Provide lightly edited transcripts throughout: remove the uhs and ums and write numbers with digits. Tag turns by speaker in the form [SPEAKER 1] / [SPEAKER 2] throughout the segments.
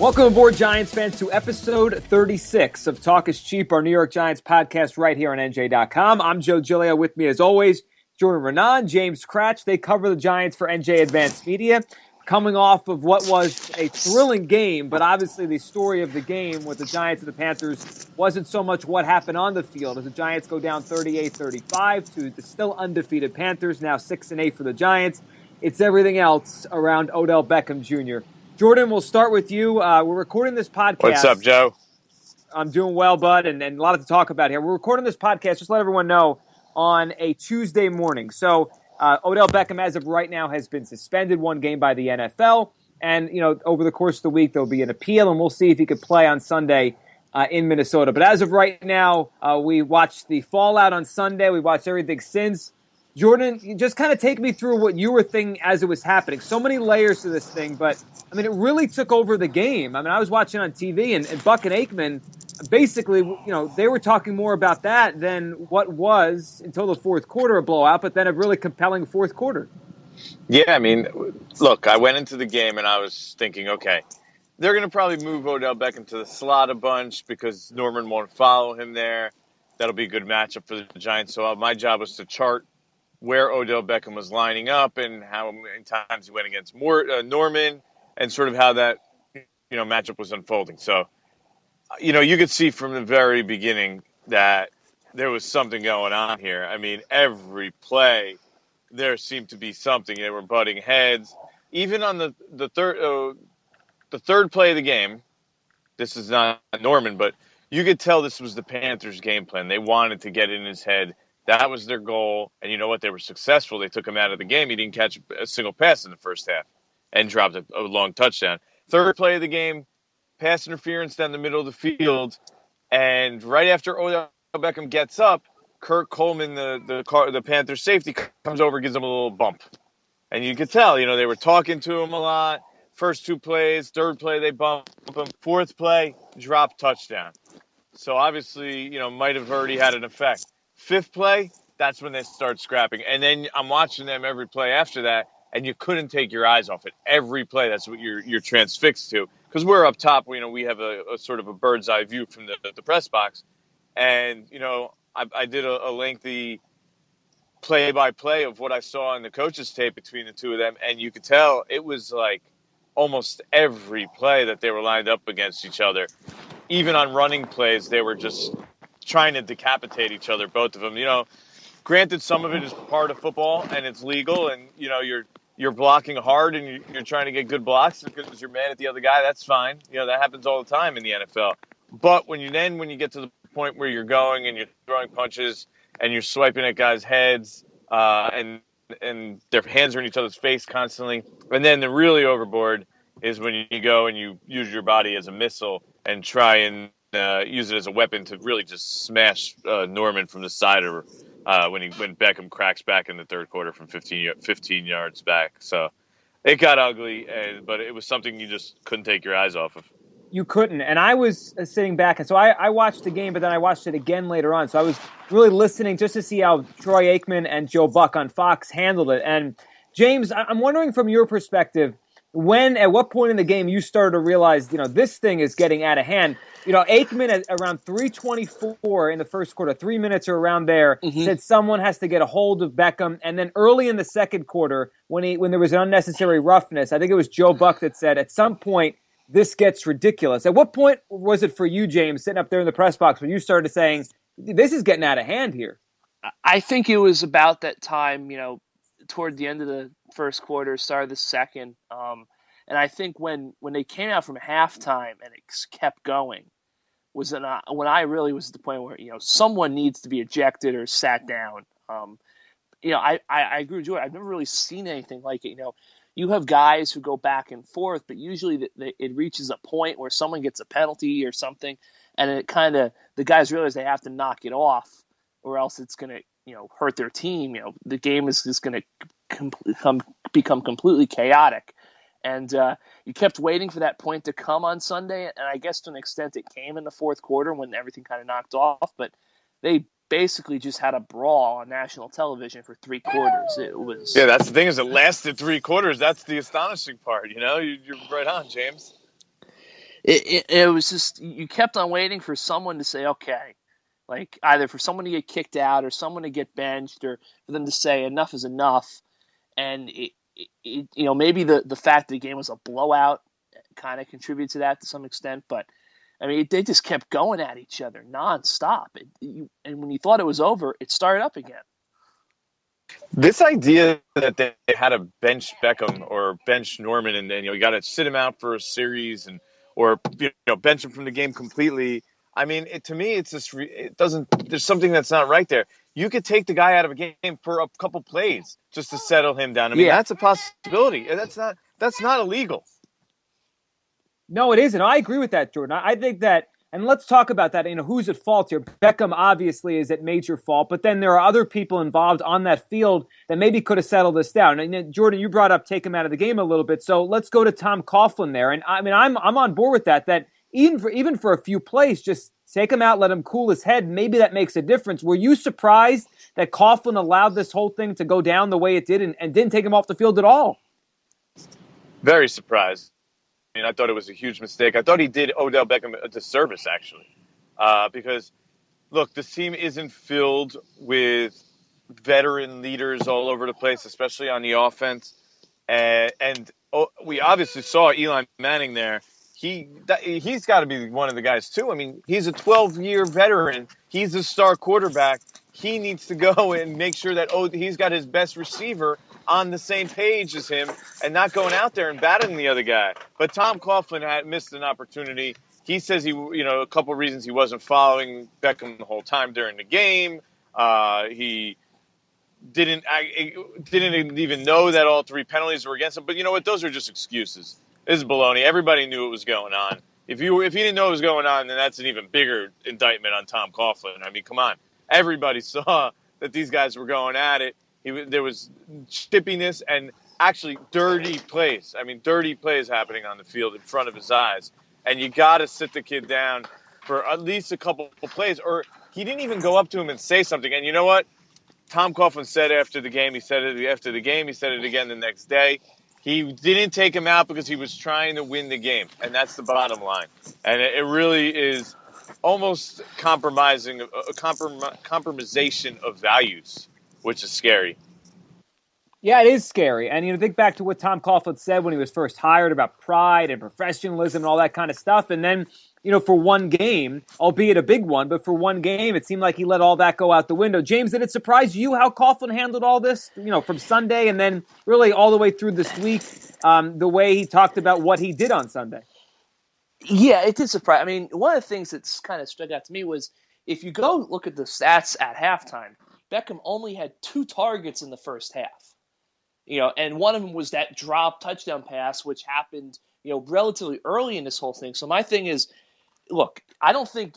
[SPEAKER 1] Welcome aboard, Giants fans, to episode 36 of Talk is Cheap, our New York Giants podcast right here on NJ.com. I'm Joe Giglio. With me, as always, Jordan Renan, James Cratch. They cover the Giants for NJ Advanced Media. Coming off of what was a thrilling game, but obviously the story of the game with the Giants and the Panthers wasn't so much what happened on the field, as the Giants go down 38-35 to the still undefeated Panthers, now 6-8 for the Giants. It's everything else around Odell Beckham Jr. Jordan, we'll start with you. We're recording this podcast.
[SPEAKER 2] What's up, Joe?
[SPEAKER 1] I'm doing well, bud, and a lot to talk about here. We're recording this podcast, just to let everyone know, on a Tuesday morning. So Odell Beckham, as of right now, has been suspended one game by the NFL. And, over the course of the week, there'll be an appeal, and we'll see if he could play on Sunday in Minnesota. But as of right now, we watched the fallout on Sunday. We watched everything since. Jordan, you just kind of take me through what you were thinking as it was happening. So many layers to this thing, but, it really took over the game. I was watching on TV, and Buck and Aikman, basically, they were talking more about that than what was, until the fourth quarter, a blowout, but then a really compelling fourth quarter.
[SPEAKER 2] Yeah, look, I went into the game, and I was thinking, okay, they're going to probably move Odell Beckham to the slot a bunch because Norman won't follow him there. That'll be a good matchup for the Giants. So my job was to chart where Odell Beckham was lining up and how many times he went against Norman and sort of how that matchup was unfolding. So, you could see from the very beginning that there was something going on here. Every play there seemed to be something. They were butting heads. Even on the third play of the game, this is not Norman, but you could tell this was the Panthers' game plan. They wanted to get in his head. That was their goal, and you know what? They were successful. They took him out of the game. He didn't catch a single pass in the first half and dropped a long touchdown. Third play of the game, pass interference down the middle of the field, and right after Odell Beckham gets up, Kurt Coleman, the Panthers safety, comes over, gives him a little bump. And you could tell, they were talking to him a lot. First two plays, third play, they bump him. Fourth play, drop touchdown. So obviously, might have already had an effect. Fifth play, that's when they start scrapping. And then I'm watching them every play after that, and you couldn't take your eyes off it. Every play, that's what you're transfixed to. Because we're up top, we have a sort of a bird's eye view from the press box. And, I did a lengthy play-by-play of what I saw in the coaches' tape between the two of them, and you could tell it was like almost every play that they were lined up against each other. Even on running plays, they were just trying to decapitate each other, both of them. Granted, some of it is part of football and it's legal, and you're blocking hard and you're trying to get good blocks because you're mad at the other guy. That's fine. That happens all the time in the NFL. But when you get to the point where you're going and you're throwing punches and you're swiping at guys' heads and their hands are in each other's face constantly, and then the really overboard is when you go and you use your body as a missile and try and use it as a weapon to really just smash Norman from the side or when Beckham cracks back in the third quarter from 15 yards back. So it got ugly, but it was something you just couldn't take your eyes off of.
[SPEAKER 1] You couldn't. And I was sitting back, and so I watched the game, but then I watched it again later on. So I was really listening just to see how Troy Aikman and Joe Buck on Fox handled it. And James, I'm wondering from your perspective, at what point in the game you started to realize, this thing is getting out of hand. Aikman at around 3:24 in the first quarter, 3 minutes or around there, said someone has to get a hold of Beckham. And then early in the second quarter, when there was an unnecessary roughness, I think it was Joe Buck that said, at some point, this gets ridiculous. At what point was it for you, James, sitting up there in the press box, when you started saying, this is getting out of hand here?
[SPEAKER 3] I think it was about that time, toward the end of the first quarter, start of the second. And I think when they came out from halftime and it kept going was when I really was at the point where, someone needs to be ejected or sat down. I agree with you. I've never really seen anything like it. You have guys who go back and forth, but usually it reaches a point where someone gets a penalty or something, and it the guys realize they have to knock it off, or else it's going to hurt their team. The game is just going to become completely chaotic. And you kept waiting for that point to come on Sunday, and I guess to an extent it came in the fourth quarter when everything kind of knocked off. But they basically just had a brawl on national television for 3 quarters. It was
[SPEAKER 2] that's the thing, is it lasted 3 quarters. That's the astonishing part. You're right on, James.
[SPEAKER 3] it was just, you kept on waiting for someone to say, okay, like either for someone to get kicked out or someone to get benched or for them to say enough is enough. And maybe the fact that the game was a blowout kind of contributed to that to some extent, but I mean, they just kept going at each other nonstop. And when you thought it was over, it started up again.
[SPEAKER 2] This idea that they had to bench Beckham or bench Norman, and then you got to sit him out for a series, or bench him from the game completely. I mean, to me, it's just it doesn't. There's something that's not right there. You could take the guy out of a game for a couple plays just to settle him down. I mean, that's a possibility. That's not illegal.
[SPEAKER 1] No, it isn't. I agree with that, Jordan. I think that, and let's talk about that. Who's at fault here? Beckham obviously is at major fault, but then there are other people involved on that field that maybe could have settled this down. And Jordan, you brought up take him out of the game a little bit, so let's go to Tom Coughlin there. And I mean, I'm on board with that. That even for a few plays, just take him out, let him cool his head. Maybe that makes a difference. Were you surprised that Coughlin allowed this whole thing to go down the way it did and didn't take him off the field at all?
[SPEAKER 2] Very surprised. I mean, I thought it was a huge mistake. I thought he did Odell Beckham a disservice, actually, because, look, this team isn't filled with veteran leaders all over the place, especially on the offense. And we obviously saw Eli Manning there. He's got to be one of the guys, too. I mean, he's a 12-year veteran. He's a star quarterback. He needs to go and make sure that he's got his best receiver on the same page as him and not going out there and battling the other guy. But Tom Coughlin had missed an opportunity. He says a couple of reasons he wasn't following Beckham the whole time during the game. He didn't even know that all three penalties were against him. But you know what? Those are just excuses. This is baloney. Everybody knew what was going on. If you didn't know what was going on, then that's an even bigger indictment on Tom Coughlin. I mean, come on. Everybody saw that these guys were going at it. There was chippiness and actually dirty plays. I mean, dirty plays happening on the field in front of his eyes. And you got to sit the kid down for at least a couple of plays. Or he didn't even go up to him and say something. And you know what? Tom Coughlin said after the game, he said it after the game, he said it again the next day. He didn't take him out because he was trying to win the game. And that's the bottom line. And it really is almost compromisation of values, which is scary.
[SPEAKER 1] Yeah, it is scary. And, think back to what Tom Coughlin said when he was first hired about pride and professionalism and all that kind of stuff. And then, for one game, albeit a big one, but for one game, it seemed like he let all that go out the window. James, did it surprise you how Coughlin handled all this, from Sunday and then really all the way through this week, the way he talked about what he did on Sunday?
[SPEAKER 3] Yeah, it did surprise. I mean, one of the things that's kind of stuck out to me was if you go look at the stats at halftime, Beckham only had 2 targets in the first half. And one of them was that drop touchdown pass, which happened, relatively early in this whole thing. So my thing is, look, I don't think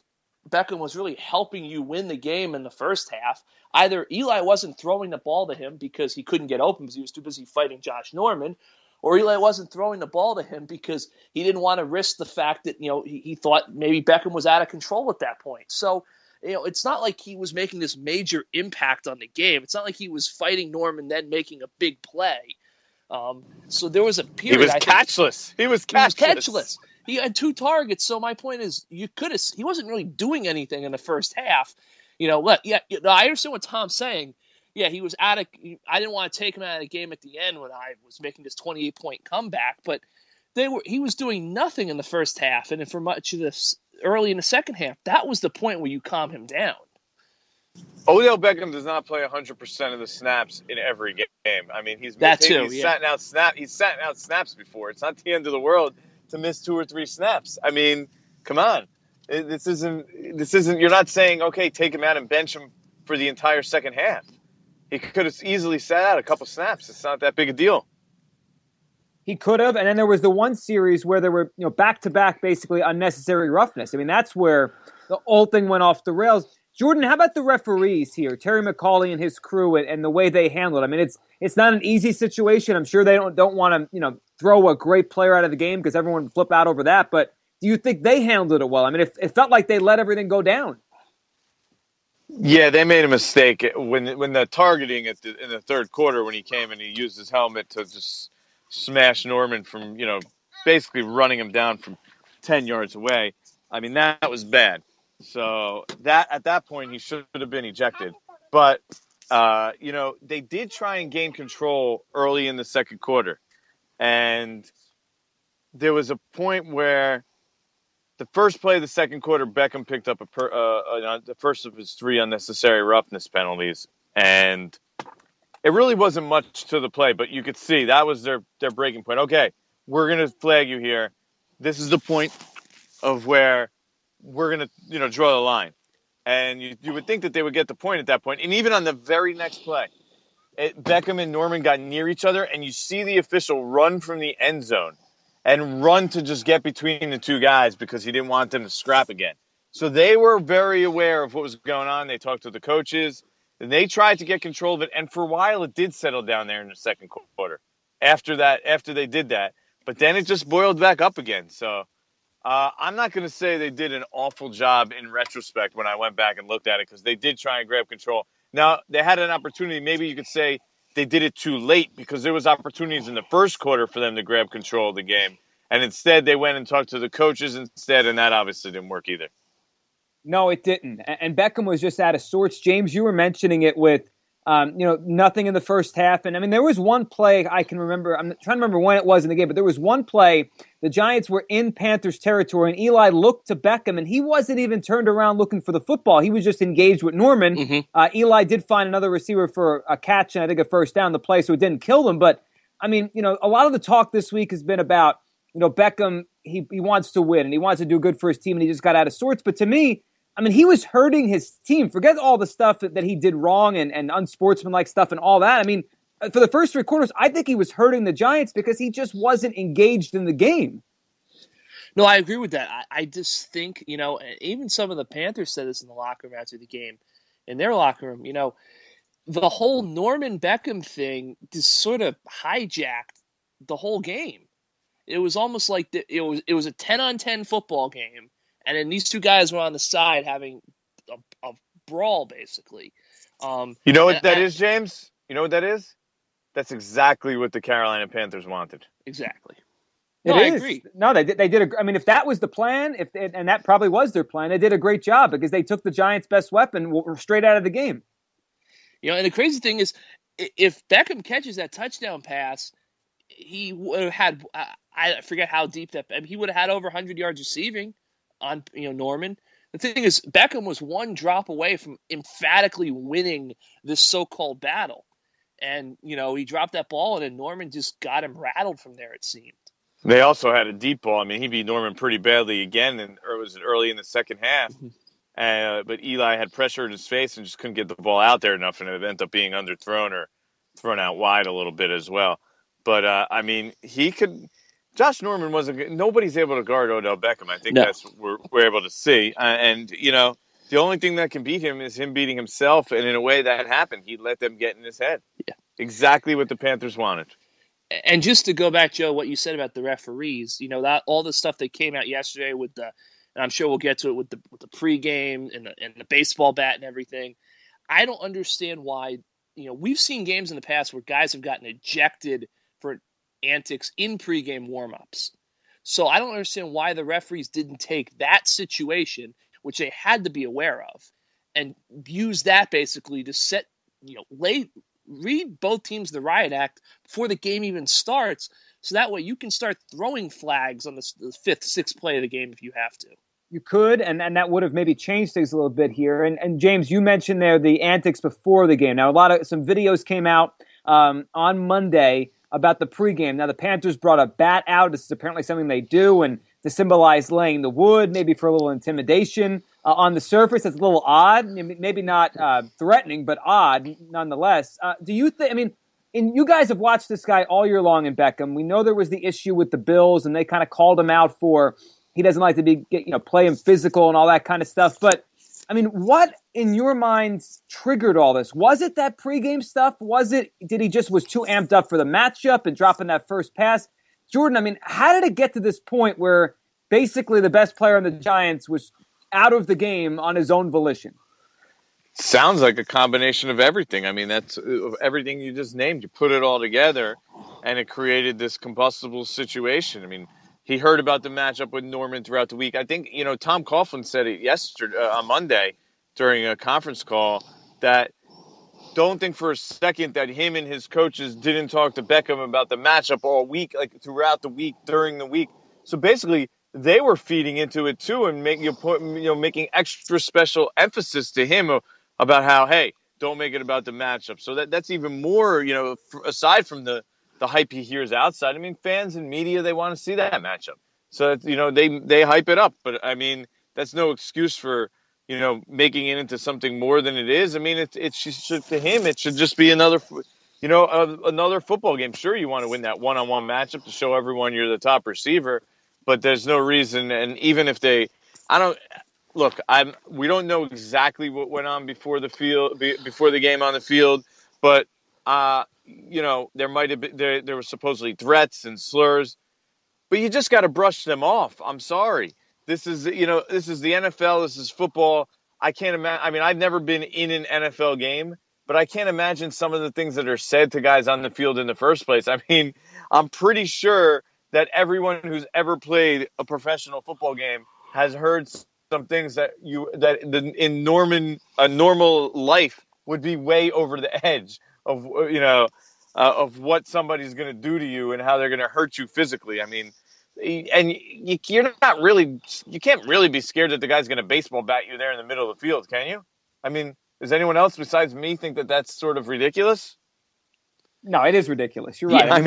[SPEAKER 3] Beckham was really helping you win the game in the first half. Either Eli wasn't throwing the ball to him because he couldn't get open because he was too busy fighting Josh Norman, or Eli wasn't throwing the ball to him because he didn't want to risk the fact that, he thought maybe Beckham was out of control at that point. So, it's not like he was making this major impact on the game. It's not like he was fighting Norman then making a big play. So there was a period.
[SPEAKER 2] He was catchless. He was catchless.
[SPEAKER 3] He had 2 targets. So my point is, he wasn't really doing anything in the first half. I understand what Tom's saying. Yeah, he was I didn't want to take him out of the game at the end when I was making this 28-point comeback, but he was doing nothing in the first half, and then for much of this early in the second half, that was the point where you calm him down.
[SPEAKER 2] Odell Beckham does not play 100% of the snaps in every game. I mean, he's sat out snaps before. It's not the end of the world to miss 2 or 3 snaps. I mean, come on. This isn't. You're not saying, okay, take him out and bench him for the entire second half. He could have easily sat out a couple snaps. It's not that big a deal.
[SPEAKER 1] He could have, and then there was the one series where there were, back-to-back basically unnecessary roughness. I mean, that's where the whole thing went off the rails. Jordan, how about the referees here, Terry McAuley and his crew, and the way they handled it? I mean, it's not an easy situation. I'm sure they don't want to, throw a great player out of the game because everyone would flip out over that. But do you think they handled it well? I mean, it felt like they let everything go down.
[SPEAKER 2] Yeah, they made a mistake when the targeting in the third quarter when he came and he used his helmet to just smash Norman from, basically running him down from 10 yards away. I mean, that was bad. So that at that point, he should have been ejected. But, they did try and gain control early in the second quarter. And there was a point where the first play of the second quarter, Beckham picked up the first of his 3 unnecessary roughness penalties. And it really wasn't much to the play, but you could see that was their breaking point. Okay, we're going to flag you here. This is the point of where we're going to, draw the line. And you would think that they would get the point at that point. And even on the very next play, Beckham and Norman got near each other, and you see the official run from the end zone and run to just get between the 2 guys because he didn't want them to scrap again. So they were very aware of what was going on. They talked to the coaches, and they tried to get control of it. And for a while, it did settle down there in the second quarter after they did that. But then it just boiled back up again. So I'm not going to say they did an awful job in retrospect when I went back and looked at it, because they did try and grab control. Now, they had an opportunity. Maybe you could say they did it too late, because there was opportunities in the first quarter for them to grab control of the game. And instead, they went and talked to the coaches instead, and that obviously didn't work either. No,
[SPEAKER 1] it didn't. And Beckham was just out of sorts. James, you were mentioning it with, nothing in the first half. And, I mean, there was one play I can remember. I'm trying to remember when it was in the game, but there was one play. The Giants were in Panthers territory, and Eli looked to Beckham, and he wasn't even turned around looking for the football. He was just engaged with Norman.
[SPEAKER 3] Mm-hmm.
[SPEAKER 1] Eli did find another receiver for a catch and I think a first down the play, so it didn't kill them. But, I mean, a lot of the talk this week has been about, Beckham, he wants to win, and he wants to do good for his team, and he just got out of sorts. But to me, I mean, he was hurting his team. Forget all the stuff that he did wrong and unsportsmanlike stuff and all that. I mean, for the first 3 quarters, I think he was hurting the Giants because he just wasn't engaged in the game.
[SPEAKER 3] No, I agree with that. I just think, even some of the Panthers said this in the locker room after the game, in their locker room, the whole Norman Beckham thing just sort of hijacked the whole game. It was almost like it was a 10-on-10 football game, and then these 2 guys were on the side having a brawl, basically.
[SPEAKER 2] You know what that is, James? You know what that is? That's exactly what the Carolina Panthers wanted.
[SPEAKER 3] Exactly.
[SPEAKER 1] No, I agree. No, they did. I mean, if that was the plan, and that probably was their plan, they did a great job because they took the Giants' best weapon straight out of the game.
[SPEAKER 3] And the crazy thing is, if Beckham catches that touchdown pass, he would have had, I forget how deep that, I mean, he would have had over 100 yards receiving on, Norman. The thing is, Beckham was one drop away from emphatically winning this so-called battle. And, he dropped that ball, and then Norman just got him rattled from there, it seemed.
[SPEAKER 2] They also had a deep ball. I mean, he beat Norman pretty badly again, or was it early in the second half? But Eli had pressure in his face and just couldn't get the ball out there enough, and it ended up being underthrown or thrown out wide a little bit as well. But, I mean, he could – Josh Norman wasn't – nobody's able to guard Odell Beckham. I think that's what we're able to see. And, the only thing that can beat him is him beating himself, and in a way that happened. He let them get in his head.
[SPEAKER 3] Yeah.
[SPEAKER 2] Exactly what the Panthers wanted.
[SPEAKER 3] And just to go back, Joe, what you said about the referees, that all the stuff that came out yesterday with and I'm sure we'll get to it with the pregame and the baseball bat and everything. I don't understand why, we've seen games in the past where guys have gotten ejected for antics in pregame warmups. So I don't understand why the referees didn't take that situation, which they had to be aware of, and use that basically to set, read both teams the riot act before the game even starts, so that way you can start throwing flags on the 5th, 6th play of the game if you have to.
[SPEAKER 1] You could, and that would have maybe changed things a little bit here. And James, you mentioned there the antics before the game. Now, some videos came out on Monday about the pregame. Now, the Panthers brought a bat out. This is apparently something they do, and to symbolize laying the wood, maybe for a little intimidation. On the surface, it's a little odd, maybe not threatening, but odd nonetheless. Do you think, and you guys have watched this guy all year long in Beckham. We know there was the issue with the Bills, and they kind of called him out for he doesn't like to play him physical and all that kind of stuff. But, what in your minds triggered all this? Was it that pregame stuff? Did he just was too amped up for the matchup and dropping that first pass? Jordan, how did it get to this point where basically the best player on the Giants was out of the game on his own volition?
[SPEAKER 2] Sounds like a combination of everything. That's everything you just named. You put it all together, and it created this combustible situation. he heard about the matchup with Norman throughout the week. I think, Tom Coughlin said it yesterday on Monday during a conference call that don't think for a second that him and his coaches didn't talk to Beckham about the matchup all week, like throughout the week, during the week. So basically, they were feeding into it too, and making extra special emphasis to him about how, hey, don't make it about the matchup. So that's even more, aside from the hype he hears outside. I mean, fans and media, they want to see that matchup. So they hype it up, but I mean, that's no excuse for making it into something more than it is. I mean, to him, it should just be another football game. Sure, you want to win that one-on-one matchup to show everyone you're the top receiver, but there's no reason. And even if we don't know exactly what went on before the game on the field, but there might have been there were supposedly threats and slurs, but you just got to brush them off. I'm sorry. This is the NFL. This is football. I can't imagine. I mean, I've never been in an NFL game, but I can't imagine some of the things that are said to guys on the field in the first place. I mean, I'm pretty sure that everyone who's ever played a professional football game has heard some things that in a normal life would be way over the edge of what somebody's going to do to you and how they're going to hurt you physically. I mean, and you can't really be scared that the guy's going to baseball bat you there in the middle of the field, can you? I mean, does anyone else besides me think that that's sort of ridiculous?
[SPEAKER 1] No, it is ridiculous. You're right.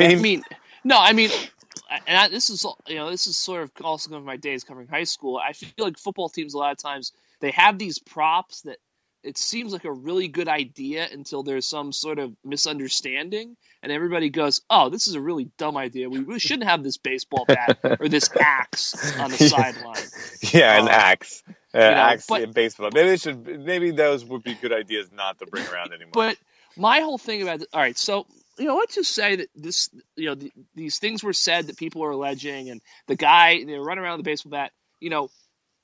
[SPEAKER 3] This is sort of also going from my days covering high school. I feel like football teams a lot of times they have these props that it seems like a really good idea until there's some sort of misunderstanding, and everybody goes, "Oh, this is a really dumb idea. We really shouldn't have this baseball bat or this axe on the sideline."
[SPEAKER 2] Yeah, an axe. Axe in baseball. Maybe those would be good ideas not to bring around anymore.
[SPEAKER 3] But my whole thing about all right, so let's just say that this, these things were said that people are alleging, and the guy they run around with the baseball bat.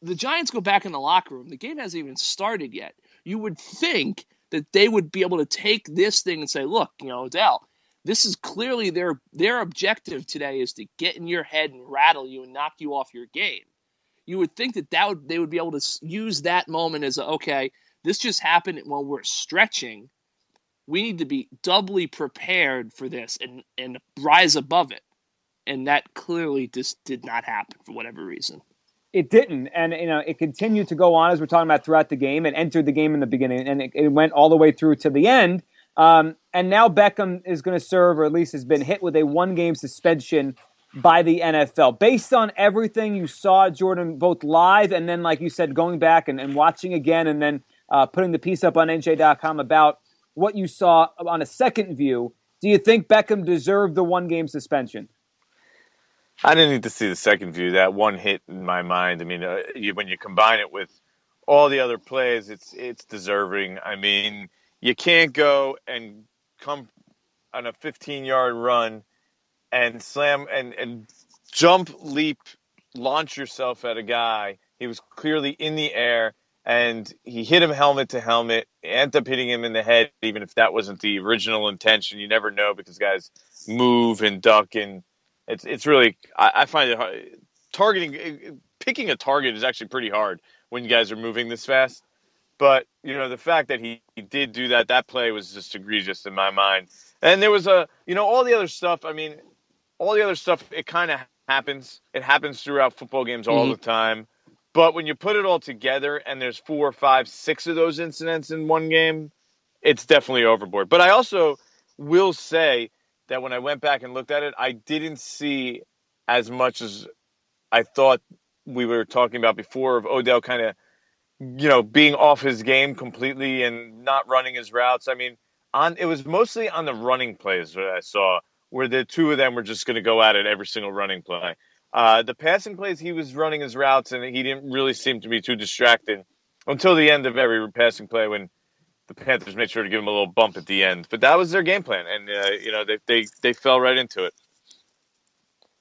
[SPEAKER 3] The Giants go back in the locker room. The game hasn't even started yet. You would think that they would be able to take this thing and say, look, Odell, this is clearly their objective today is to get in your head and rattle you and knock you off your game. You would think that they would be able to use that moment as, okay, this just happened while we're stretching. We need to be doubly prepared for this and rise above it. And that clearly just did not happen for whatever reason.
[SPEAKER 1] It didn't, and it continued to go on as we're talking about throughout the game. It entered the game in the beginning, and it went all the way through to the end. And now Beckham is going to serve, or at least has been hit with a one-game suspension by the NFL. Based on everything you saw, Jordan, both live and then, like you said, going back and watching again, and then putting the piece up on NJ.com about what you saw on a second view, do you think Beckham deserved the one-game suspension?
[SPEAKER 2] I didn't need to see the second view. That one hit in my mind. I mean, when you combine it with all the other plays, it's deserving. I mean, you can't go and come on a 15-yard run and slam and jump, leap, launch yourself at a guy. He was clearly in the air, and he hit him helmet to helmet. Ended up hitting him in the head, even if that wasn't the original intention. You never know because guys move and duck and. It's really I find it hard. Picking a target is actually pretty hard when you guys are moving this fast. But the fact that he did do that play was just egregious in my mind. And there was all the other stuff. I mean, all the other stuff. It kind of happens. It happens throughout football games all the time. But when you put it all together, and there's 4, 5, 6 of those incidents in one game, it's definitely overboard. But I also will say that when I went back and looked at it, I didn't see as much as I thought we were talking about before of Odell kind of, being off his game completely and not running his routes. I mean, it was mostly on the running plays that I saw where the two of them were just going to go at it every single running play. The passing plays, he was running his routes and he didn't really seem to be too distracted until the end of every passing play when the Panthers made sure to give him a little bump at the end. But that was their game plan, and they fell right into it.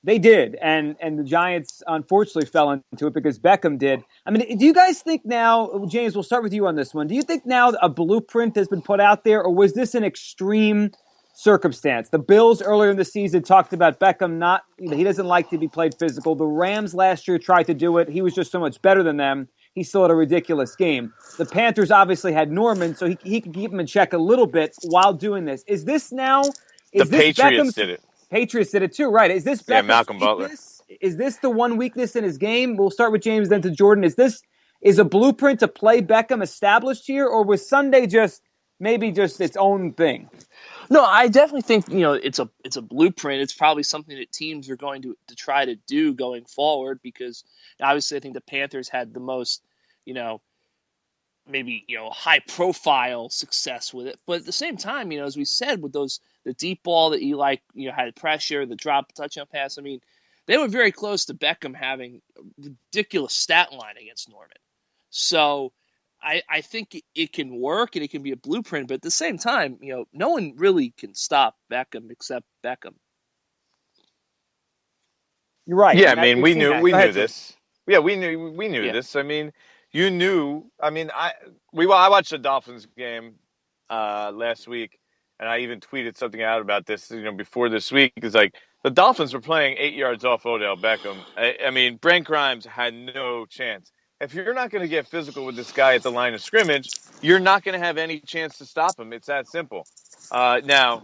[SPEAKER 1] They did, and the Giants unfortunately fell into it because Beckham did. I mean, do you guys think now, James, we'll start with you on this one. Do you think now a blueprint has been put out there, or was this an extreme circumstance. The Bills earlier in the season talked about Beckham not, he doesn't like to be played physical. The Rams last year tried to do it. He was just so much better than them. He still had a ridiculous game. The Panthers obviously had Norman, so he could keep him in check a little bit while doing this. Is this
[SPEAKER 2] The Patriots
[SPEAKER 1] Beckham's,
[SPEAKER 2] did it.
[SPEAKER 1] Patriots did it too, right? Is this
[SPEAKER 2] Yeah,
[SPEAKER 1] Beckham's
[SPEAKER 2] Malcolm Butler.
[SPEAKER 1] weakness? Is this the one weakness in his game? We'll start with James, then to Jordan. Is a blueprint to play Beckham established here, or was Sunday maybe just its own thing?
[SPEAKER 3] No, I definitely think it's a blueprint. It's probably something that teams are going to try to do going forward, because obviously I think the Panthers had the most maybe high profile success with it. But at the same time, as we said, with the deep ball that Eli had pressure, the drop touchdown pass. I mean, they were very close to Beckham having a ridiculous stat line against Norman. So I think it can work and it can be a blueprint, but at the same time, no one really can stop Beckham except Beckham.
[SPEAKER 1] You're right.
[SPEAKER 2] Yeah, I mean, we knew this. Yeah, we knew
[SPEAKER 3] Yeah.
[SPEAKER 2] this. I mean, you knew. I mean, I watched the Dolphins game last week, and I even tweeted something out about this. Before this week, it's like the Dolphins were playing 8 yards off Odell Beckham. I mean, Brent Grimes had no chance. If you're not going to get physical with this guy at the line of scrimmage, you're not going to have any chance to stop him. It's that simple. Now,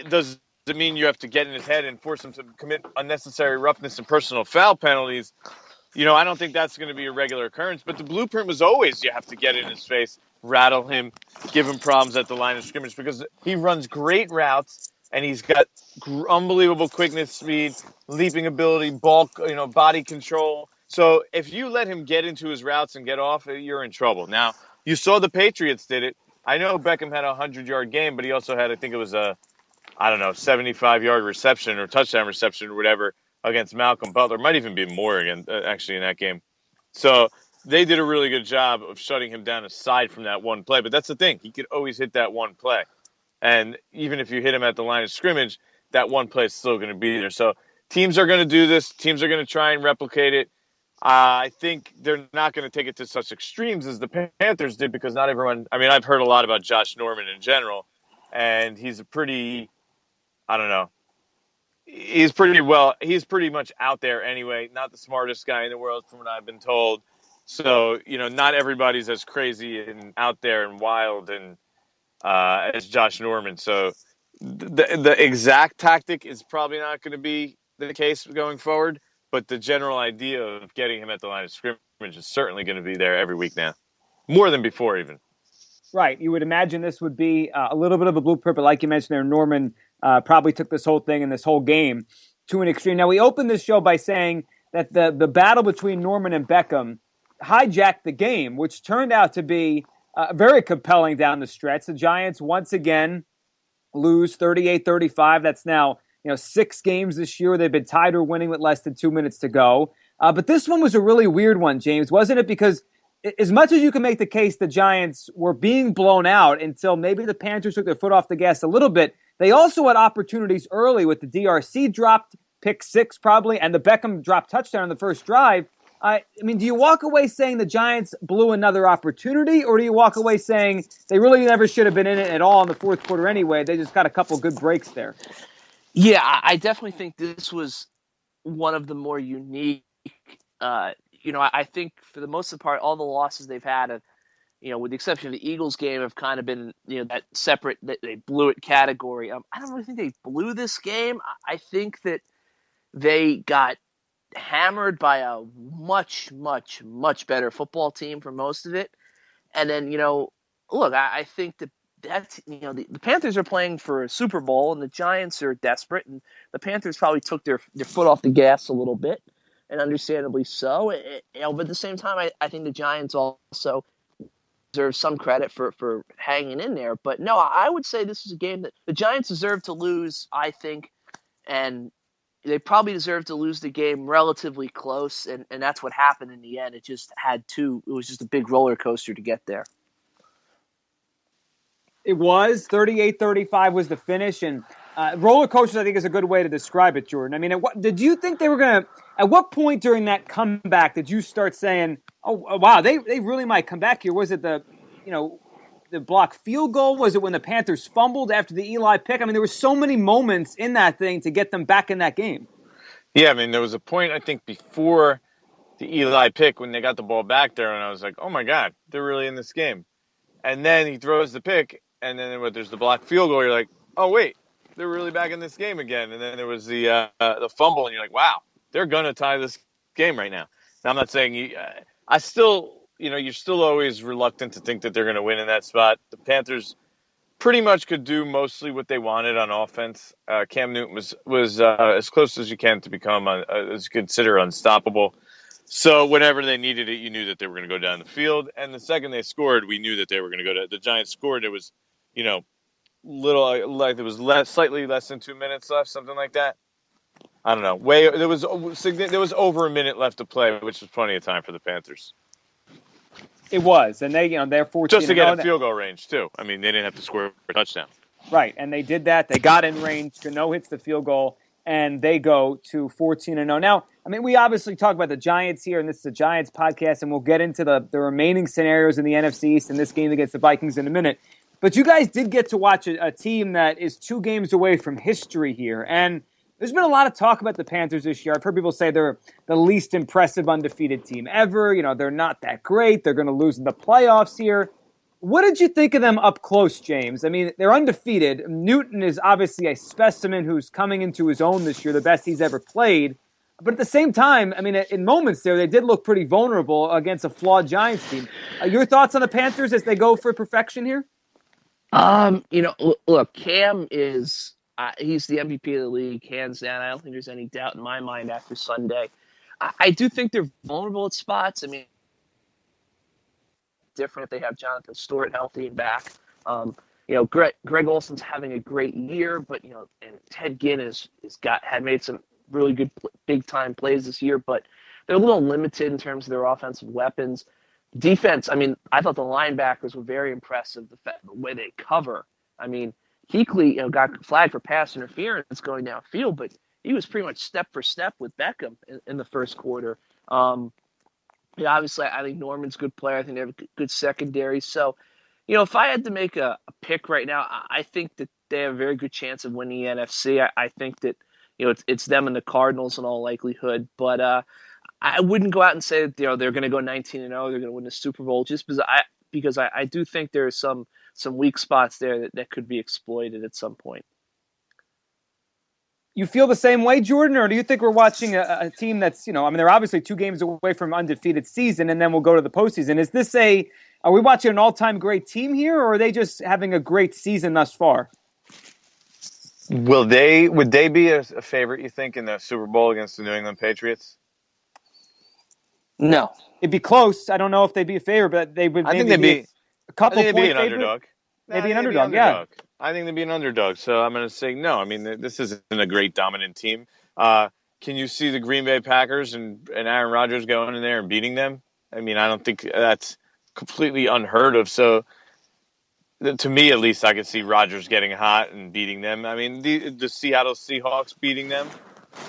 [SPEAKER 2] does it mean you have to get in his head and force him to commit unnecessary roughness and personal foul penalties? I don't think that's going to be a regular occurrence. But the blueprint was always you have to get in his face, rattle him, give him problems at the line of scrimmage, because he runs great routes and he's got unbelievable quickness, speed, leaping ability, body control. So if you let him get into his routes and get off, you're in trouble. Now, you saw the Patriots did it. I know Beckham had a 100-yard game, but he also had, I think it was 75-yard reception or touchdown reception or whatever against Malcolm Butler. Might even be more actually in that game. So they did a really good job of shutting him down aside from that one play. But that's the thing. He could always hit that one play. And even if you hit him at the line of scrimmage, that one play is still going to be there. So teams are going to do this. Teams are going to try and replicate it. I think they're not going to take it to such extremes as the Panthers did, because not everyone – I mean, I've heard a lot about Josh Norman in general, and he's a pretty – I don't know. He's pretty much out there anyway, not the smartest guy in the world from what I've been told. So, not everybody's as crazy and out there and wild and as Josh Norman. So the exact tactic is probably not going to be the case going forward. But the general idea of getting him at the line of scrimmage is certainly going to be there every week now, more than before even.
[SPEAKER 1] Right. You would imagine this would be a little bit of a blueprint, but like you mentioned there, Norman probably took this whole thing and this whole game to an extreme. Now, we opened this show by saying that the battle between Norman and Beckham hijacked the game, which turned out to be very compelling down the stretch. The Giants once again lose 38-35. That's now 6 games this year. They've been tied or winning with less than 2 minutes to go. But this one was a really weird one, James, wasn't it? Because as much as you can make the case the Giants were being blown out until maybe the Panthers took their foot off the gas a little bit, they also had opportunities early with the DRC dropped pick 6 probably and the Beckham dropped touchdown on the first drive. I mean, do you walk away saying the Giants blew another opportunity, or do you walk away saying they really never should have been in it at all in the fourth quarter anyway? They just got a couple good breaks there.
[SPEAKER 3] Yeah, I definitely think this was one of the more unique. I think for the most part, all the losses they've had, with the exception of the Eagles game, have kind of been that separate that they blew it category. I don't really think they blew this game. I think that they got hammered by a much, much, much better football team for most of it. And then, look, I think that's the Panthers are playing for a Super Bowl and the Giants are desperate, and the Panthers probably took their foot off the gas a little bit, and understandably so. But at the same time, I think the Giants also deserve some credit for hanging in there. But no, I would say this is a game that the Giants deserve to lose, I think, and they probably deserve to lose the game relatively close, and that's what happened in the end. It was just a big roller coaster to get there.
[SPEAKER 1] It was 38-35 was the finish, and roller coasters I think is a good way to describe it, Jordan. I mean, did you think they were going to – at what point during that comeback did you start saying, oh wow, they really might come back here? Was it the the blocked field goal? Was it when the Panthers fumbled after the Eli pick? I mean, there were so many moments in that thing to get them back in that game.
[SPEAKER 2] Yeah, I mean, there was a point, I think, before the Eli pick when they got the ball back there, and I was like, oh, my God, they're really in this game. And then he throws the pick, and then there's the blocked field goal. You're like, oh, wait, they're really back in this game again. And then there was the fumble, and you're like, wow, they're going to tie this game right now. Now, I'm not saying I still, you're still always reluctant to think that they're going to win in that spot. The Panthers pretty much could do mostly what they wanted on offense. Cam Newton was as close as you can to become as consider unstoppable. So whenever they needed it, you knew that they were going to go down the field. And the second they scored, we knew that they were going to go to the Giants scored. It was, slightly less than 2 minutes left, something like that. I don't know. There was over a minute left to play, which was plenty of time for the Panthers.
[SPEAKER 1] It was, and they're 14
[SPEAKER 2] just to get a field goal range too. I mean, they didn't have to score a touchdown.
[SPEAKER 1] Right, and they did that. They got in range. Gano hits the field goal, and they go to 14-0. Now, I mean, we obviously talk about the Giants here, and this is a Giants podcast, and we'll get into the remaining scenarios in the NFC East in this game against the Vikings in a minute. But you guys did get to watch a team that is 2 games away from history here, and there's been a lot of talk about the Panthers this year. I've heard people say they're the least impressive undefeated team ever. They're not that great. They're going to lose in the playoffs here. What did you think of them up close, James? I mean, they're undefeated. Newton is obviously a specimen who's coming into his own this year, the best he's ever played. But at the same time, I mean, in moments there, they did look pretty vulnerable against a flawed Giants team. Your thoughts on the Panthers as they go for perfection here?
[SPEAKER 3] Look, Cam is... he's the MVP of the league, hands down. I don't think there's any doubt in my mind after Sunday. I do think they're vulnerable at spots. I mean, different if they have Jonathan Stewart healthy and back. Greg Olson's having a great year, but and Ted Ginn had made some really good big time plays this year, but they're a little limited in terms of their offensive weapons. Defense, I mean, I thought the linebackers were very impressive. The way they cover. I mean, Kuechly, got flagged for pass interference going downfield, but he was pretty much step for step with Beckham in the first quarter. Obviously, I think Norman's a good player. I think they have a good secondary. So, if I had to make a pick right now, I think that they have a very good chance of winning the NFC. I think that, it's them and the Cardinals in all likelihood. But I wouldn't go out and say that, they're going to go 19-0. They're going to win the Super Bowl just because I do think there are some weak spots there that could be exploited at some point.
[SPEAKER 1] You feel the same way, Jordan, or do you think we're watching a team that's, they're obviously 2 games away from undefeated season, and then we'll go to the postseason. Are we watching an all-time great team here, or are they just having a great season thus far?
[SPEAKER 2] Would they be a favorite, you think, in the Super Bowl against the New England Patriots?
[SPEAKER 3] No.
[SPEAKER 1] It'd be close. I don't know if they'd be a favorite, but they would.
[SPEAKER 2] I think they'd be
[SPEAKER 1] a couple
[SPEAKER 2] I think they'd be
[SPEAKER 1] point
[SPEAKER 2] an
[SPEAKER 1] favorite.
[SPEAKER 2] Underdog.
[SPEAKER 1] Maybe an underdog, yeah.
[SPEAKER 2] I think they'd be an underdog, so I'm going to say no. I mean, this isn't a great dominant team. Can you see the Green Bay Packers and Aaron Rodgers going in there and beating them? I mean, I don't think that's completely unheard of. So, to me, at least, I could see Rodgers getting hot and beating them. I mean, the Seattle Seahawks beating them.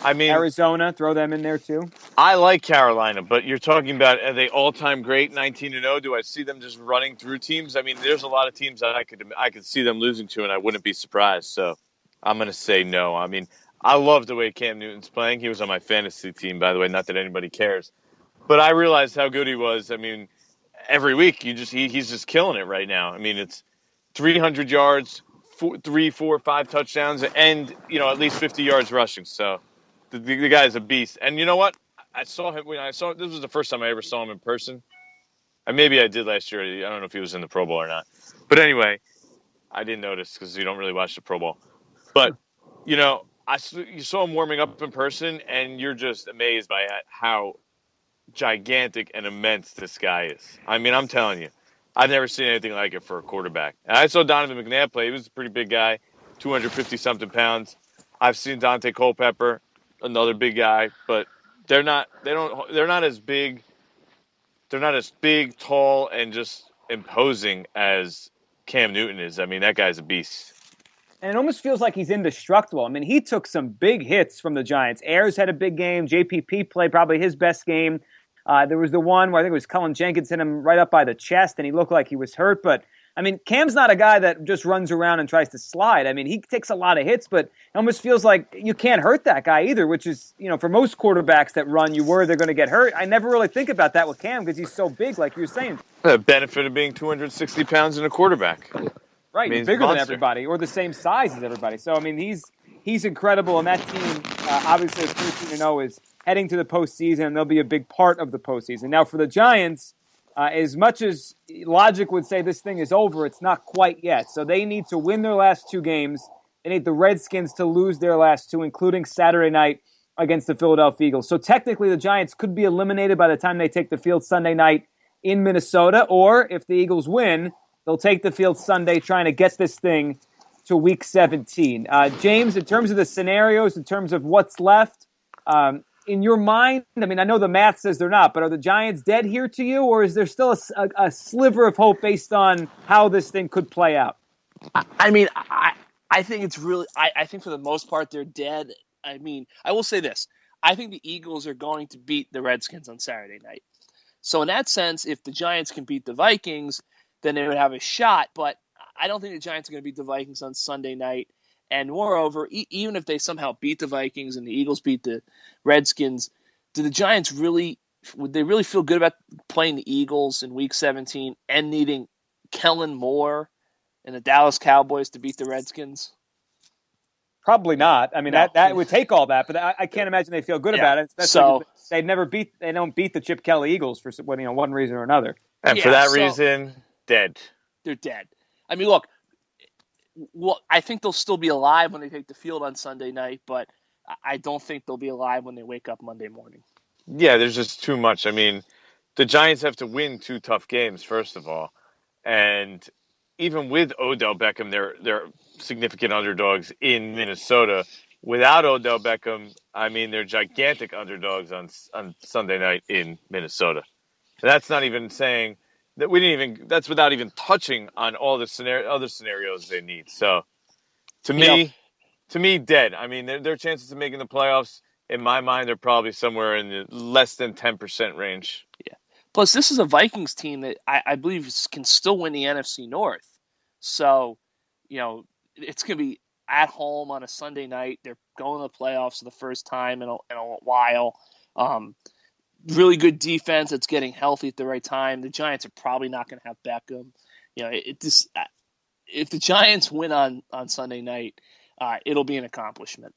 [SPEAKER 2] I mean,
[SPEAKER 1] Arizona, throw them in there too.
[SPEAKER 2] I like Carolina, but you're talking about, are they all-time great 19-0? Do I see them just running through teams? I mean, there's a lot of teams that I could see them losing to, and I wouldn't be surprised. So I'm going to say no. I mean, I love the way Cam Newton's playing. He was on my fantasy team, by the way, not that anybody cares. But I realized how good he was. I mean, every week he's just killing it right now. I mean, it's 300 yards, 3, 4, 5 touchdowns, and, at least 50 yards rushing. So the guy's a beast. And you know what? I saw him this was the first time I ever saw him in person. And maybe I did last year. I don't know if he was in the Pro Bowl or not. But anyway, I didn't notice because you don't really watch the Pro Bowl. But, you saw him warming up in person, and you're just amazed by how gigantic and immense this guy is. I mean, I'm telling you, I've never seen anything like it for a quarterback. And I saw Donovan McNabb play. He was a pretty big guy, 250-something pounds. I've seen Dante Culpepper, another big guy, but they're not as big, tall, and just imposing as Cam Newton is. I mean, that guy's a beast.
[SPEAKER 1] And it almost feels like he's indestructible. I mean, he took some big hits from the Giants. Ayers had a big game. JPP played probably his best game. There was the one where I think it was Cullen Jenkins hit him right up by the chest, and he looked like he was hurt. But I mean, Cam's not a guy that just runs around and tries to slide. I mean, he takes a lot of hits, but it almost feels like you can't hurt that guy either, which is, for most quarterbacks that run, you worry they're going to get hurt. I never really think about that with Cam because he's so big, like you were saying.
[SPEAKER 2] The benefit of being 260 pounds in a quarterback.
[SPEAKER 1] Right, he's bigger than everybody or the same size as everybody. So, I mean, he's incredible, and that team, obviously, is 13-0, is heading to the postseason, and they'll be a big part of the postseason. Now, for the Giants, as much as logic would say this thing is over, it's not quite yet. So they need to win their last 2 games. They need the Redskins to lose their last 2, including Saturday night against the Philadelphia Eagles. So technically, the Giants could be eliminated by the time they take the field Sunday night in Minnesota, or if the Eagles win, they'll take the field Sunday trying to get this thing to Week 17. James, in terms of the scenarios, in terms of what's left, in your mind, I mean, I know the math says they're not, but are the Giants dead here to you, or is there still a sliver of hope based on how this thing could play out?
[SPEAKER 3] I mean, I think it's really – I think for the most part they're dead. I mean, I will say this. I think the Eagles are going to beat the Redskins on Saturday night. So in that sense, if the Giants can beat the Vikings – then they would have a shot. But I don't think the Giants are going to beat the Vikings on Sunday night. And moreover, even if they somehow beat the Vikings and the Eagles beat the Redskins, do the Giants would they really feel good about playing the Eagles in Week 17 and needing Kellen Moore and the Dallas Cowboys to beat the Redskins?
[SPEAKER 1] Probably not. I mean, no. that would take all that, but I can't imagine they feel good about it. Especially they don't beat the Chip Kelly Eagles for one reason or another.
[SPEAKER 2] And for that reason, dead.
[SPEAKER 3] They're dead. I mean, look, I think they'll still be alive when they take the field on Sunday night, but I don't think they'll be alive when they wake up Monday morning.
[SPEAKER 2] Yeah, there's just too much. I mean, the Giants have to win 2 tough games, first of all. And even with Odell Beckham, they're significant underdogs in Minnesota. Without Odell Beckham, I mean, they're gigantic underdogs on Sunday night in Minnesota. And that's not even saying that that's without even touching on all the other scenarios they need. So to me, dead. I mean, their chances of making the playoffs, in my mind, are probably somewhere in the less than 10% range.
[SPEAKER 3] Yeah. Plus, this is a Vikings team that I believe can still win the NFC North. So, it's going to be at home on a Sunday night. They're going to the playoffs for the first time in a while. Really good defense that's getting healthy at the right time. The Giants are probably not going to have Beckham. If the Giants win on Sunday night, it'll be an accomplishment.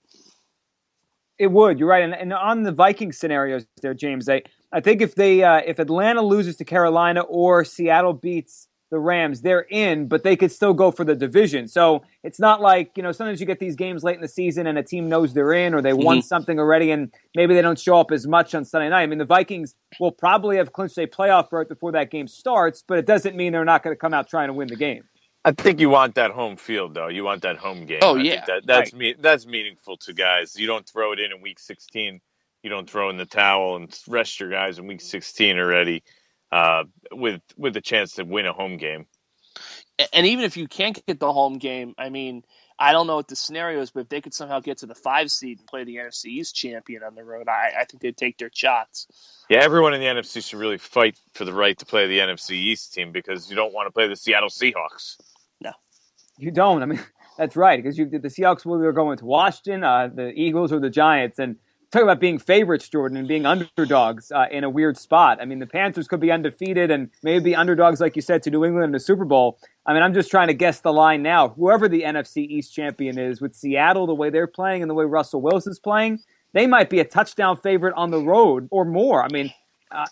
[SPEAKER 1] It would. You're right. And on the Vikings scenarios there, James, I think if Atlanta loses to Carolina or Seattle beats the Rams, they're in, but they could still go for the division. So it's not like, sometimes you get these games late in the season and a team knows they're in or they won something already and maybe they don't show up as much on Sunday night. I mean, the Vikings will probably have clinched a playoff berth before that game starts, but it doesn't mean they're not going to come out trying to win the game.
[SPEAKER 2] I think you want that home field, though. You want that home game.
[SPEAKER 3] Oh, yeah.
[SPEAKER 2] That's meaningful to guys. You don't throw it in Week 16. You don't throw in the towel and rest your guys in Week 16 already with a chance to win a home game.
[SPEAKER 3] And even if you can't get the home game, I mean, I don't know what the scenario is, but if they could somehow get to the 5 seed and play the NFC East champion on the road, I think they'd take their shots.
[SPEAKER 2] Yeah, everyone in the NFC should really fight for the right to play the NFC East team because you don't want to play the Seattle Seahawks.
[SPEAKER 3] No.
[SPEAKER 1] You don't. I mean, that's right, because the Seahawks will either go into Washington, the Eagles, or the Giants, and talk about being favorites, Jordan, and being underdogs in a weird spot. I mean, the Panthers could be undefeated and maybe underdogs, like you said, to New England in the Super Bowl. I mean, I'm just trying to guess the line now. Whoever the NFC East champion is, with Seattle, the way they're playing and the way Russell Wilson's playing, they might be a touchdown favorite on the road or more. I mean,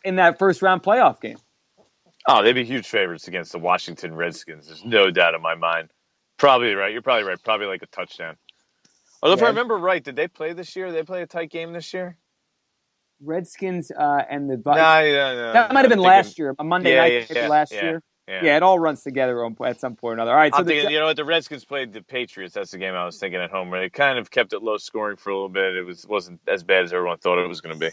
[SPEAKER 1] in that first-round playoff game.
[SPEAKER 2] Oh, they'd be huge favorites against the Washington Redskins. There's no doubt in my mind. Probably right. You're probably right. Probably like a touchdown. Although, if I remember right, did they play this year? Did they play a tight game this year?
[SPEAKER 1] Redskins and the Vikings.
[SPEAKER 2] No.
[SPEAKER 1] That might have been last year, a Monday night last year. Yeah, it all runs together at some point or another. All right, so
[SPEAKER 2] I'm thinking, the Redskins played the Patriots. That's the game I was thinking at home. Right? It kind of kept it low scoring for a little bit. It wasn't as bad as everyone thought it was going to be.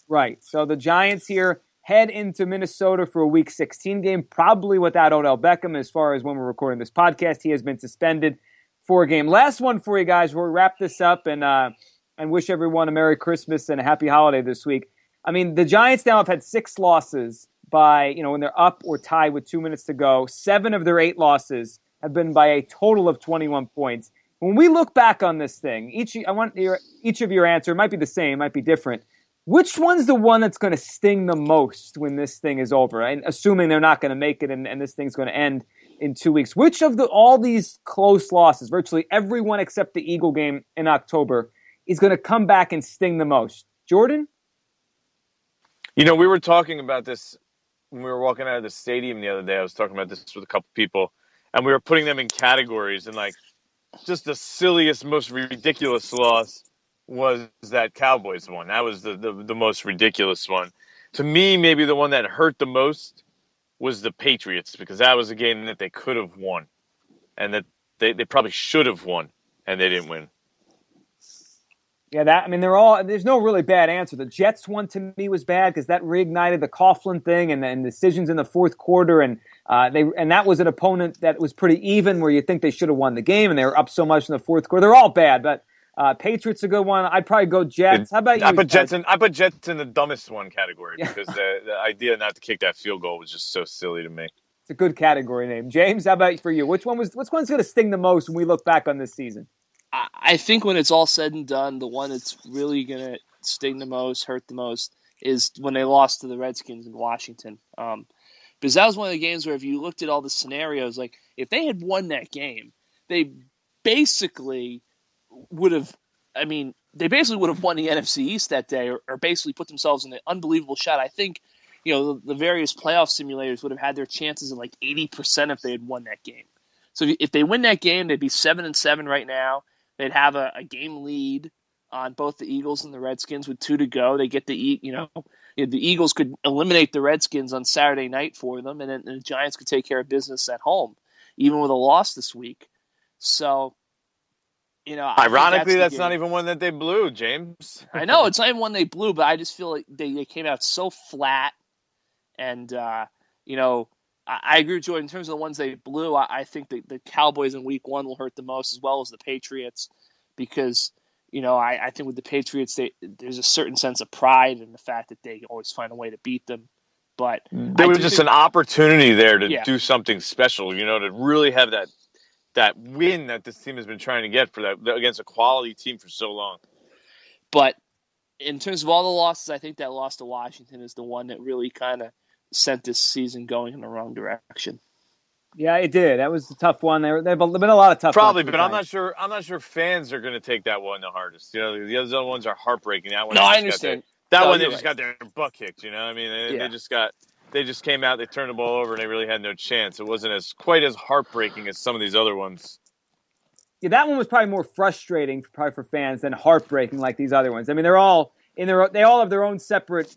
[SPEAKER 1] Right. So the Giants here head into Minnesota for a Week 16 game, probably without Odell Beckham as far as when we're recording this podcast. He has been suspended for a game. Last one for you guys. We'll wrap this up and wish everyone a Merry Christmas and a Happy Holiday this week. I mean, the Giants now have had 6 losses by, when they're up or tied with 2 minutes to go. 7 of their 8 losses have been by a total of 21 points. When we look back on this thing, I want each of your answer. It might be the same, it might be different. Which one's the one that's going to sting the most when this thing is over? And assuming they're not going to make it and this thing's going to end in 2 weeks. Which of all these close losses, virtually everyone except the Eagle game in October, is going to come back and sting the most? Jordan?
[SPEAKER 2] We were talking about this when we were walking out of the stadium the other day. I was talking about this with a couple people, and we were putting them in categories, and just the silliest, most ridiculous loss was that Cowboys one. That was the most ridiculous one. To me, maybe the one that hurt the most was the Patriots, because that was a game that they could have won, and that they probably should have won, and they didn't win.
[SPEAKER 1] Yeah, there's no really bad answer. The Jets one to me was bad because that reignited the Coughlin thing and decisions in the fourth quarter, and that was an opponent that was pretty even, where you think they should have won the game, and they were up so much in the fourth quarter. They're all bad, but Patriots a good one. I'd probably go Jets. How about you?
[SPEAKER 2] I put Jets in the dumbest one category because the idea not to kick that field goal was just so silly to me.
[SPEAKER 1] It's a good category name. James, how about for you? Which one's going to sting the most when we look back on this season?
[SPEAKER 3] I think when it's all said and done, the one that's really going to sting the most, hurt the most, is when they lost to the Redskins in Washington. Because that was one of the games where if you looked at all the scenarios, if they had won that game, they basically would have won the NFC East that day, or basically put themselves in an unbelievable shot. I think, the various playoff simulators would have had their chances at 80% if they had won that game. So if they win that game, they'd be 7-7 right now. They'd have a game lead on both the Eagles and the Redskins with 2 to go. They get the Eagles could eliminate the Redskins on Saturday night for them, and then the Giants could take care of business at home, even with a loss this week. So,
[SPEAKER 2] ironically, that's not even one that they blew, James.
[SPEAKER 3] I know it's not even one they blew, but I just feel like they came out so flat, and I agree with Jordan. In terms of the ones they blew, I think the Cowboys in week 1 will hurt the most, as well as the Patriots, because, I think with the Patriots, there's a certain sense of pride in the fact that they always find a way to beat them. But
[SPEAKER 2] there was just an opportunity there to do something special, to really have that win that this team has been trying to get against a quality team for so long.
[SPEAKER 3] But in terms of all the losses, I think that loss to Washington is the one that really kind of sent this season going in the wrong direction.
[SPEAKER 1] Yeah, it did. That was a tough one. There have been a lot of tough
[SPEAKER 2] probably,
[SPEAKER 1] ones.
[SPEAKER 2] But I'm not sure fans are going to take that one the hardest. The other ones are heartbreaking. That one,
[SPEAKER 3] I understand.
[SPEAKER 2] They just got their butt kicked. They just came out, they turned the ball over, and they really had no chance. It wasn't quite as heartbreaking as some of these other ones.
[SPEAKER 1] Yeah, that one was probably more frustrating for fans than heartbreaking like these other ones. They all have their own separate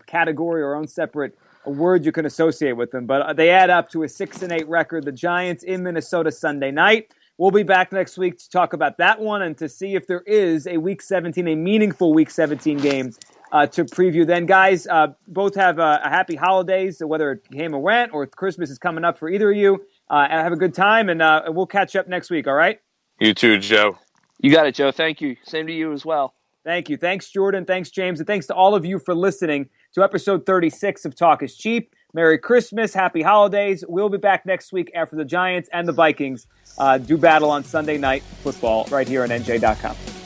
[SPEAKER 1] category or own separate word you can associate with them, but they add up to a 6-8 record. The Giants in Minnesota Sunday night. We'll be back next week to talk about that one and to see if there is a meaningful Week 17 game to preview. Then, guys, both have a happy holidays, whether it came or went, or Christmas is coming up for either of you. Have a good time, and we'll catch up next week. All right?
[SPEAKER 2] You too, Joe.
[SPEAKER 3] You got it, Joe. Thank you. Same to you as well.
[SPEAKER 1] Thank you. Thanks, Jordan. Thanks, James. And thanks to all of you for listening to episode 36 of Talk is Cheap. Merry Christmas. Happy holidays. We'll be back next week after the Giants and the Vikings do battle on Sunday Night Football right here on NJ.com.